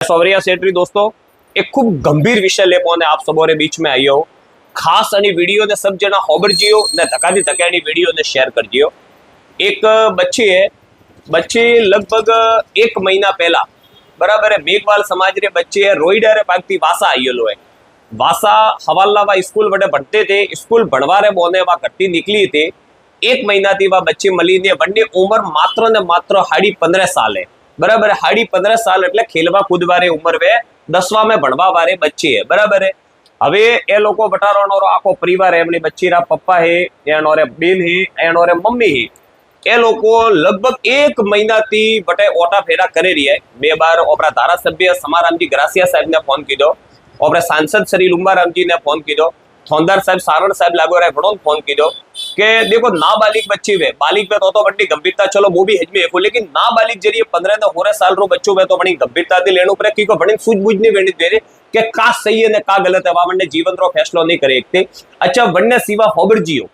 सौरिया सेठरी दोस्तों एक खूब गंभीर विषय लेपोने आप सबोरे बीच में आयो खास अनी वीडियो ने सब जना होबरजियो ने धकाधी धकानी वीडियो ने शेयर करजियो। एक बच्ची है, बच्ची लगभग 1 महीना पहला बराबर है मेघवाल समाज रे बच्ची है रोईडा रे पाकती वासा आयेलो है। वासा हवाला वा स्कूल वडे पढ़ते थे, स्कूल भणवारे बोने वा करती निकली थी। 1 महीना थी वा बच्ची मली ने वंडे उम्र मात्र ने मात्र 15.5 साल है। बराबर है 15.5 साल એટલે ખેલવા કૂદવારે ઉંમર વે 10વા में ભણવા વારે બચ્ચી है। बराबर है હવે એ લોકો બટારોનો આખો પરિવાર है, એમની બચ્ચીરા પપ્પા है, એનોરે બેન है, એનોરે મમ્મી है। એ લોકો લગભગ 1 મહિનાથી બટે ઓટા ફેરા કરી રહી है। 2 બાર ઓપરા ધારાસભ્ય સમારામજી ગ્રાસિયા સાહેબ ने फोन कीधो, ઓપરા सांसद श्री लुंबारामजी ने फोन कीधो, थोंदार साहब सारण साहब लागो रहे घणो फोन कीधो के देखो नाबालिग बच्ची वे बालिग वे तो बड़ी गंभीरता चलो वो भी हजमे एक लेकिन नाबालिग जरिए 15 ने 16 साल रो बच्चो वे तो बड़ी गंभीरता थी लेणु पड़े की को बड़ी सूझबूझ नहीं वेणी दे के का सही है ने का गलत है वामने जीवन रो फैसलो नहीं करे एकते। अच्छा वन्ने सिवा होबरजीओ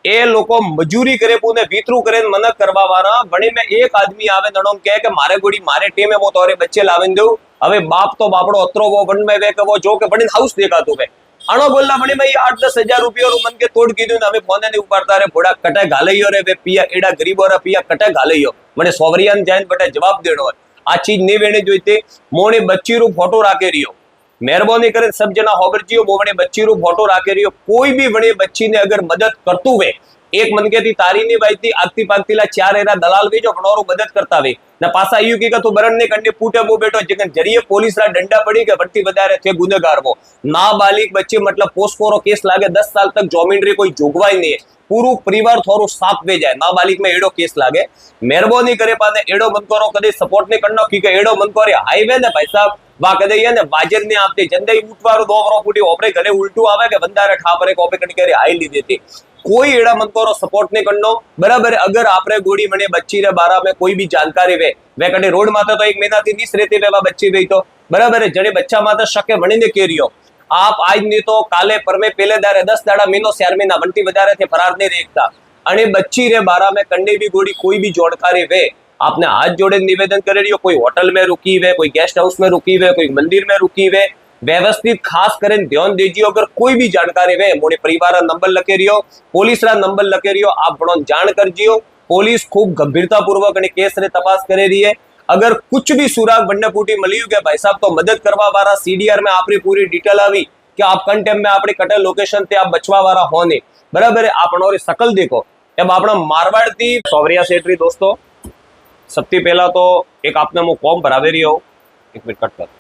ए लोको मजूरी करे पुने वितरू करे मन करवा वाला बड़ी में एक आदमी आवे नणो कहे के मारे गोड़ी मारे टेमे मो तोरे बच्चे लावेन दो। हवे बाप तो बापड़ो अतरो वो वन में वे के वो जो के बड़ी हाउस देखा तो वे अणो बोलना बड़ी भाई 8-10 हजार रुपया मन के तोड़ कीधु ने हमें फोने नहीं उपाड़ता रे बोड़ा कटे घालइयो रे वे पिया एडा गरीबो रे पिया कटे घालइयो मने सोवरियान जाइन बटे जवाब देणो है आ चीज नहीं वेणी जोईते। मोने बच्ची रू फोटो राखे रियो मेहरबानी करे सब जना होबरजीओ मोने बच्ची रू फोटो राखे रियो कोई भी वणे बच्ची ने अगर मदद करतु वे एक मन के थी तारी नहीं भाई थी आगती पागतीला 4 एरा दलाल वे जो घणोरो मदद करता वे ने पासा आयु की तू बरण ने कंडे पूटे मो बेटो जगन जरिए पुलिस रा डंडा पड़ी के बढ़ती વધારે थे गुनेगार वो नाबालिग बच्चे मतलब पोस्को रो केस लागे 10 साल तक जमीन री कोई जोगवाई नहीं है, पूरू परिवार थोरो साफ वे जाए नाबालिग में एडो केस लागे। मेहरबानी करे पाने एडो मन करो कदे सपोर्ट नहीं करनो की के एडो मन करे हाईवे ने भाई साहब वा कदे ये ने बाजर ने आपते जंदई उठवारो दोगरो फूटी ओपरे घरे उल्टू आवे के बंदारे ठापरे कोपे कण करे हाई ली देती कोई एड़ा मन करो सपोर्ट नहीं करनो। बराबर अगर आपरे गोड़ी मने बच्ची रे बारा में कोई भी जानकारी वे कटे रोड माते तो 1 महीना थी नीस रहती वे बच्ची वे तो बराबर है जड़े बच्चा माते शके वणी ने केरियो आप आज नहीं तो काले पर में पहले दारे 10 दाड़ा महीनो 4 महीना वंटी वधारे थे फरार नहीं रेखता अने बच्ची रे बारा में कंडे भी गोड़ी कोई भी जानकारी वे आपने हाथ जोड़े निवेदन करे रियो कोई होटल में रुकी वे कोई गेस्ट हाउस में रुकी वे कोई मंदिर में रुकी वे व्यवस्थित खास करें ध्यान दीजिए अगर कोई भी जानकारी वे मोने परिवार नंबर लखे रियो पुलिस रा नंबर लखे रियो आप बड़ो जान कर जियो। पुलिस खूब गंभीरता पूर्वक केस रे तपास करे रही है। अगर कुछ भी सुराग बन्ने फूटी मली गया भाई साहब तो मदद करवा वाला सीडीआर में आपरी पूरी डिटेल आवी कि आप कन टाइम में आपरी कटे लोकेशन ते आप बचवा वाला होने बराबर है आपनो सकल देखो अब अपना मारवाड़ थी सौरिया सेठरी दोस्तों सबसे पहला तो एक आपने मो फॉर्म भरावे रही हो 1 मिनट कट कर